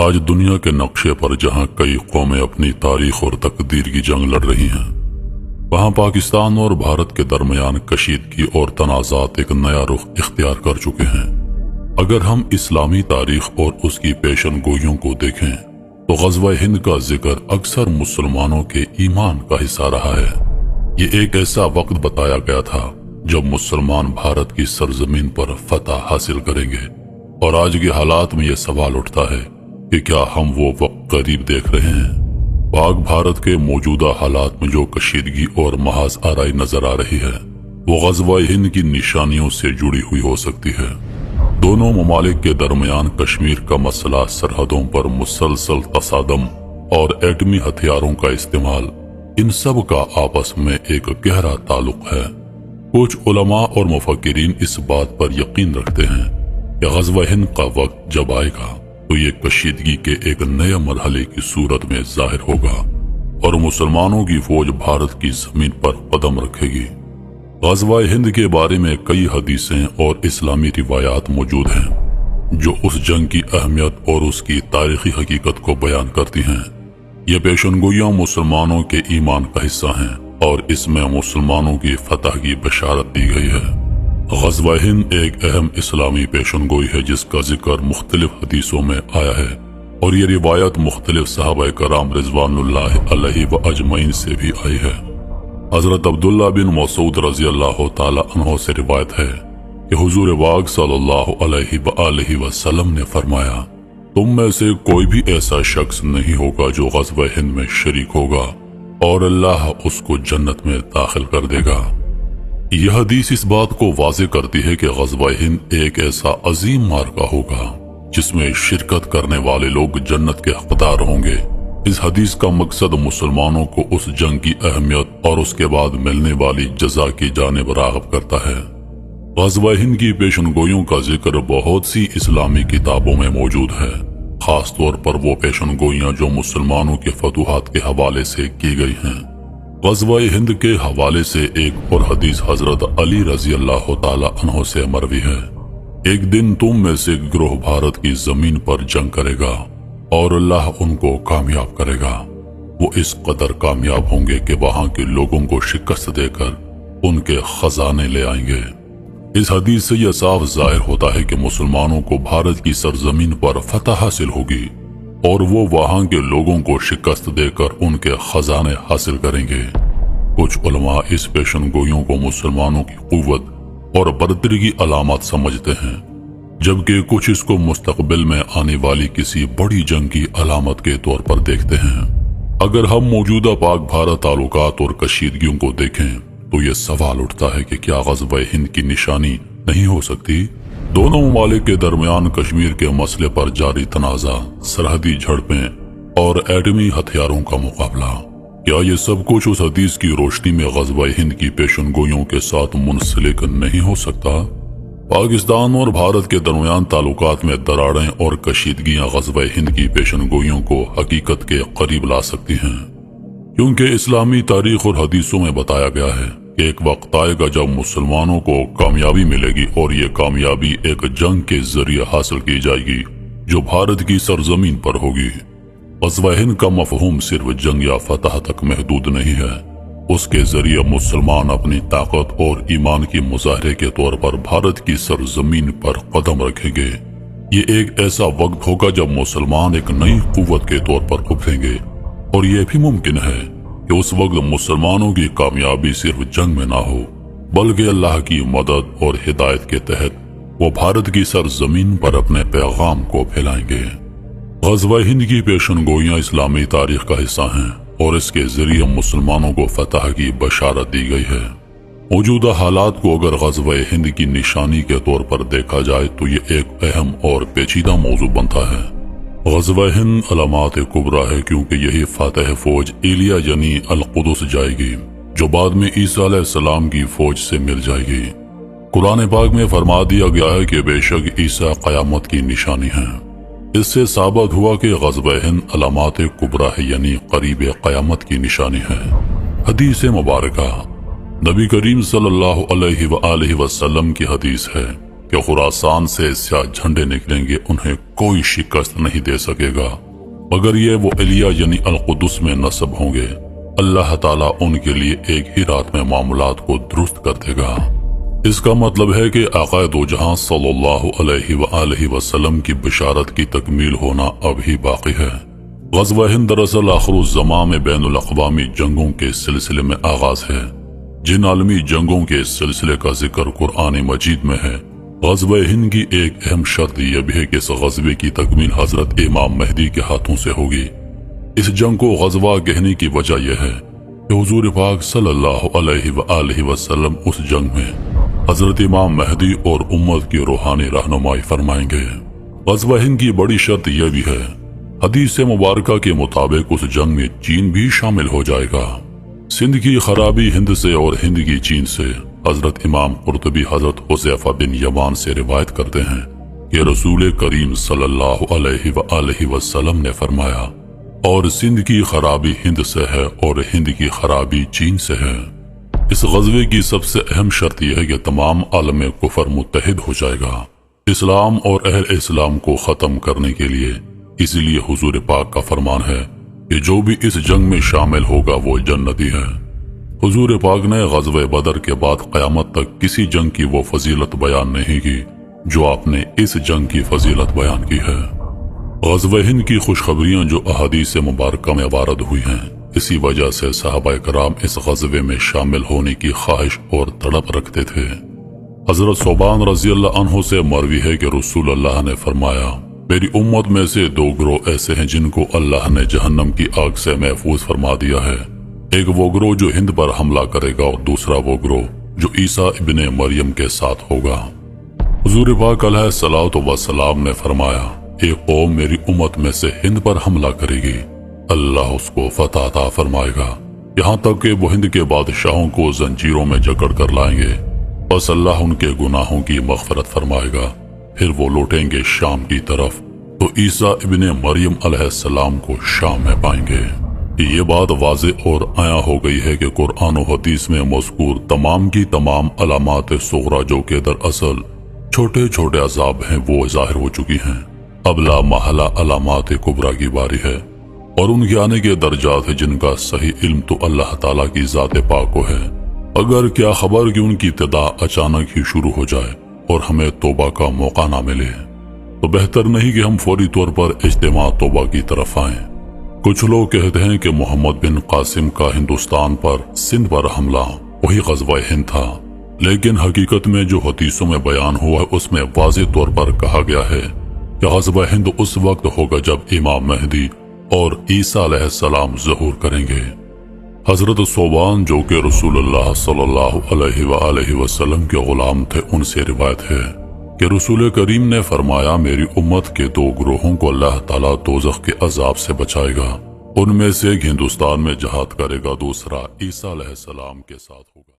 آج دنیا کے نقشے پر جہاں کئی قومیں اپنی تاریخ اور تقدیر کی جنگ لڑ رہی ہیں، وہاں پاکستان اور بھارت کے درمیان کشیدگی اور تنازعات ایک نیا رخ اختیار کر چکے ہیں۔ اگر ہم اسلامی تاریخ اور اس کی پیشن گوئیوں کو دیکھیں تو غزوہ ہند کا ذکر اکثر مسلمانوں کے ایمان کا حصہ رہا ہے۔ یہ ایک ایسا وقت بتایا گیا تھا جب مسلمان بھارت کی سرزمین پر فتح حاصل کریں گے، اور آج کے حالات میں یہ سوال اٹھتا ہے کہ کیا ہم وہ وقت قریب دیکھ رہے ہیں؟ پاک بھارت کے موجودہ حالات میں جو کشیدگی اور محض آرائی نظر آ رہی ہے، وہ غزوہ ہند کی نشانیوں سے جڑی ہوئی ہو سکتی ہے۔ دونوں ممالک کے درمیان کشمیر کا مسئلہ، سرحدوں پر مسلسل تصادم اور ایٹمی ہتھیاروں کا استعمال، ان سب کا آپس میں ایک گہرا تعلق ہے۔ کچھ علماء اور مفکرین اس بات پر یقین رکھتے ہیں کہ غزوہ ہند کا وقت جب آئے گا تو یہ کشیدگی کے ایک نئے مرحلے کی صورت میں ظاہر ہوگا اور مسلمانوں کی فوج بھارت کی زمین پر قدم رکھے گی۔ غزوہ ہند کے بارے میں کئی حدیثیں اور اسلامی روایات موجود ہیں جو اس جنگ کی اہمیت اور اس کی تاریخی حقیقت کو بیان کرتی ہیں۔ یہ پیشنگوئیاں مسلمانوں کے ایمان کا حصہ ہیں اور اس میں مسلمانوں کی فتح کی بشارت دی گئی ہے۔ غزوہ ہند ایک اہم اسلامی پیشنگوئی ہے جس کا ذکر مختلف حدیثوں میں آیا ہے، اور یہ روایت مختلف صحابہ کرام رضوان اللہ علیہ و اجمعین سے بھی آئی ہے۔ حضرت عبداللہ بن مسعود رضی اللہ تعالی عنہ سے روایت ہے کہ حضور پاک صلی اللہ علیہ وآلہ وسلم نے فرمایا، تم میں سے کوئی بھی ایسا شخص نہیں ہوگا جو غزوہ ہند میں شریک ہوگا اور اللہ اس کو جنت میں داخل کر دے گا۔ یہ حدیث اس بات کو واضح کرتی ہے کہ غزوہ ہند ایک ایسا عظیم معرکہ ہوگا جس میں شرکت کرنے والے لوگ جنت کے حقدار ہوں گے۔ اس حدیث کا مقصد مسلمانوں کو اس جنگ کی اہمیت اور اس کے بعد ملنے والی جزا کی جانب راغب کرتا ہے۔ غزوہ ہند کی پیشنگوئیوں کا ذکر بہت سی اسلامی کتابوں میں موجود ہے، خاص طور پر وہ پیشنگوئیاں جو مسلمانوں کے فتوحات کے حوالے سے کی گئی ہیں۔ غزوہ ہند کے حوالے سے ایک اور حدیث حضرت علی رضی اللہ تعالی عنہ سے مروی ہے، ایک دن تم میں سے گروہ بھارت کی زمین پر جنگ کرے گا اور اللہ ان کو کامیاب کرے گا۔ وہ اس قدر کامیاب ہوں گے کہ وہاں کے لوگوں کو شکست دے کر ان کے خزانے لے آئیں گے۔ اس حدیث سے یہ صاف ظاہر ہوتا ہے کہ مسلمانوں کو بھارت کی سرزمین پر فتح حاصل ہوگی اور وہ وہاں کے لوگوں کو شکست دے کر ان کے خزانے حاصل کریں گے۔ کچھ علماء اس پیشنگوئیوں کو مسلمانوں کی قوت اور برتری کی علامات سمجھتے ہیں، جبکہ کچھ اس کو مستقبل میں آنے والی کسی بڑی جنگ کی علامت کے طور پر دیکھتے ہیں۔ اگر ہم موجودہ پاک بھارت تعلقات اور کشیدگیوں کو دیکھیں تو یہ سوال اٹھتا ہے کہ کیا غزوہ ہند کی نشانی نہیں ہو سکتی؟ دونوں ممالک کے درمیان کشمیر کے مسئلے پر جاری تنازع، سرحدی جھڑپیں اور ایٹمی ہتھیاروں کا مقابلہ، کیا یہ سب کچھ اس حدیث کی روشنی میں غزوہ ہند کی پیشنگوئیوں کے ساتھ منسلک نہیں ہو سکتا؟ پاکستان اور بھارت کے درمیان تعلقات میں دراڑیں اور کشیدگیاں غزوہ ہند کی پیشنگوئیوں کو حقیقت کے قریب لا سکتی ہیں، کیونکہ اسلامی تاریخ اور حدیثوں میں بتایا گیا ہے کہ ایک وقت آئے گا جب مسلمانوں کو کامیابی ملے گی، اور یہ کامیابی ایک جنگ کے ذریعے حاصل کی جائے گی جو بھارت کی سرزمین پر ہوگی۔ غزوہ ہند کا مفہوم صرف جنگ یا فتح تک محدود نہیں ہے، اس کے ذریعے مسلمان اپنی طاقت اور ایمان کی مظاہرے کے طور پر بھارت کی سرزمین پر قدم رکھیں گے۔ یہ ایک ایسا وقت ہوگا جب مسلمان ایک نئی قوت کے طور پر ابھریں گے، اور یہ بھی ممکن ہے کہ اس وقت مسلمانوں کی کامیابی صرف جنگ میں نہ ہو بلکہ اللہ کی مدد اور ہدایت کے تحت وہ بھارت کی سرزمین پر اپنے پیغام کو پھیلائیں گے۔ غزوہ ہند کی پیشنگوئیاں اسلامی تاریخ کا حصہ ہیں اور اس کے ذریعے مسلمانوں کو فتح کی بشارت دی گئی ہے۔ موجودہ حالات کو اگر غزوہ ہند کی نشانی کے طور پر دیکھا جائے تو یہ ایک اہم اور پیچیدہ موضوع بنتا ہے۔ غزوہ ہند علامات کبریٰ ہے کیونکہ یہی فاتح فوج ایلیا یعنی القدس جائے گی جو بعد میں عیسیٰ علیہ السلام کی فوج سے مل جائے گی۔ قرآن پاک میں فرما دیا گیا ہے کہ بے شک عیسیٰ قیامت کی نشانی ہیں۔ اس سے ثابت ہوا کہ غزوہ ہند علامات کبریٰ ہے یعنی قریب قیامت کی نشانی ہے۔ حدیث مبارکہ نبی کریم صلی اللہ علیہ وآلہ وسلم کی حدیث ہے کہ خراسان سے سیاہ جھنڈے نکلیں گے، انہیں کوئی شکست نہیں دے سکے گا مگر یہ وہ ایلیا یعنی القدس میں نصب ہوں گے۔ اللہ تعالیٰ ان کے لیے ایک ہی رات میں معاملات کو درست کر دے گا۔ اس کا مطلب ہے کہ آقا دو جہاں صلی اللہ علیہ وآلہ وسلم کی بشارت کی تکمیل ہونا اب ہی باقی ہے۔ غزوہ ہند دراصل آخر الزمان میں بین الاقوامی جنگوں کے سلسلے میں آغاز ہے۔ جن عالمی جنگوں کے سلسلے کا ذکر قرآن مجید میں ہے، غزوہ ہند کی ایک اہم شرط یہ بھی ہے کہ اس غزوے کی تکمیل حضرت امام مہدی کے ہاتھوں سے ہوگی۔ اس جنگ کو غزوہ کہنے کی وجہ یہ ہے کہ حضور پاک صلی اللہ علیہ وآلہ وسلم اس جنگ میں حضرت امام مہدی اور امت کی روحانی رہنمائی فرمائیں گے۔ غزوہ ہند کی بڑی شرط یہ بھی ہے، حدیث مبارکہ کے مطابق اس جنگ میں چین بھی شامل ہو جائے گا۔ سندھ کی خرابی ہند سے اور ہند کی چین سے۔ حضرت امام قرطبی حضرت حذیفہ بن یمان سے روایت کرتے ہیں کہ رسول کریم صلی اللہ علیہ وآلہ وسلم نے فرمایا، اور سندھ کی خرابی ہند سے ہے اور ہند کی خرابی چین سے ہے۔ اس غزوے کی سب سے اہم شرط یہ ہے کہ تمام عالم کفر متحد ہو جائے گا اسلام اور اہل اسلام کو ختم کرنے کے لیے۔ اسی لیے حضور پاک کا فرمان ہے کہ جو بھی اس جنگ میں شامل ہوگا وہ جنتی ہے۔ حضور پاک نے غزوہ بدر کے بعد قیامت تک کسی جنگ کی وہ فضیلت بیان نہیں کی جو آپ نے اس جنگ کی فضیلت بیان کی ہے۔ غزوہ ہند کی خوشخبریاں جو احادیث مبارکہ میں وارد ہوئی ہیں، اسی وجہ سے صحابہ کرام اس غزوے میں شامل ہونے کی خواہش اور تڑپ رکھتے تھے۔ حضرت ثوبان رضی اللہ عنہ سے مروی ہے کہ رسول اللہ نے فرمایا، میری امت میں سے دو گروہ ایسے ہیں جن کو اللہ نے جہنم کی آگ سے محفوظ فرما دیا ہے۔ ایک وہ گروہ جو ہند پر حملہ کرے گا اور دوسرا وہ گروہ جو عیسیٰ ابن مریم کے ساتھ ہوگا۔ حضور پاک علیہ الصلوۃ والسلام نے فرمایا، ایک قوم میری امت میں سے ہند پر حملہ کرے گی، اللہ اس کو فتح عطا فرمائے گا، یہاں تک کہ وہ ہند کے بادشاہوں کو زنجیروں میں جکڑ کر لائیں گے، بس اللہ ان کے گناہوں کی مغفرت فرمائے گا، پھر وہ لوٹیں گے شام کی طرف تو عیسیٰ ابن مریم علیہ السلام کو شام میں پائیں گے۔ یہ بات واضح اور عیاں ہو گئی ہے کہ قرآن و حدیث میں مذکور تمام کی تمام علامات صغرا جو کہ دراصل چھوٹے چھوٹے عذاب ہیں وہ ظاہر ہو چکی ہیں۔ اب لا محالہ علامات کبریٰ کی باری ہے، اور ان کے آنے کے درجات ہیں جن کا صحیح علم تو اللہ تعالیٰ کی ذات پاک کو ہے۔ اگر کیا خبر کہ ان کی ابتدا اچانک ہی شروع ہو جائے اور ہمیں توبہ کا موقع نہ ملے، تو بہتر نہیں کہ ہم فوری طور پر اجتماع توبہ کی طرف آئیں۔ کچھ لوگ کہتے ہیں کہ محمد بن قاسم کا ہندوستان پر سندھ پر حملہ وہی غزوہ ہند تھا، لیکن حقیقت میں جو حدیثوں میں بیان ہوا ہے اس میں واضح طور پر کہا گیا ہے کہ غزوہ ہند اس وقت ہوگا جب امام مہدی اور عیسیٰ علیہ السلام ظہور کریں گے۔ حضرت ثوبان جو کہ رسول اللہ صلی اللہ علیہ وآلہ وسلم کے غلام تھے، ان سے روایت ہے کہ رسول کریم نے فرمایا، میری امت کے دو گروہوں کو اللہ تعالیٰ دوزخ کے عذاب سے بچائے گا، ان میں سے ایک ہندوستان میں جہاد کرے گا، دوسرا عیسیٰ علیہ السلام کے ساتھ ہوگا۔